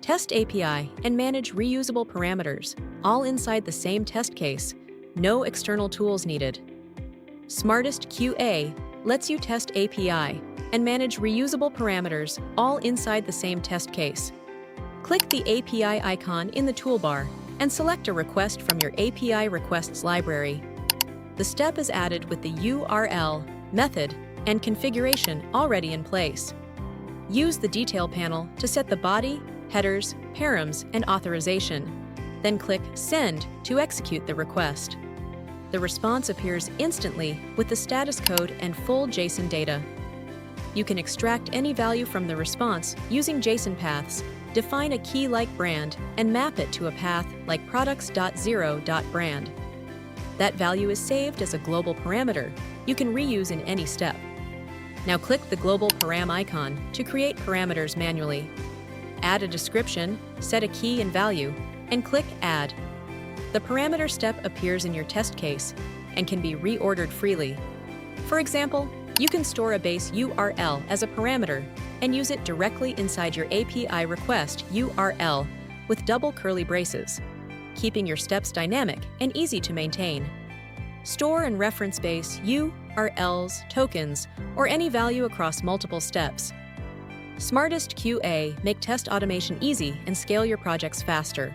Test API and manage reusable parameters, all inside the same test case. No external tools needed. SmartestQA lets you test API and manage reusable parameters, all inside the same test case. Click the API icon in the toolbar and select a request from your API requests library. The step is added with the URL, method, and configuration already in place. Use the Detail panel to set the body, headers, params, and authorization. Then click Send to execute the request. The response appears instantly with the status code and full JSON data. You can extract any value from the response using JSON Paths, define a key like brand, and map it to a path like products.0.brand. That value is saved as a global parameter you can reuse in any step. Now click the global param icon to create parameters manually. Add a description, set a key and value, and click Add. The parameter step appears in your test case and can be reordered freely. For example, you can store a base URL as a parameter and use it directly inside your API request URL with double curly braces, keeping your steps dynamic and easy to maintain. Store and reference base URLs, tokens, or any value across multiple steps. SmartestQA make test automation easy and scale your projects faster.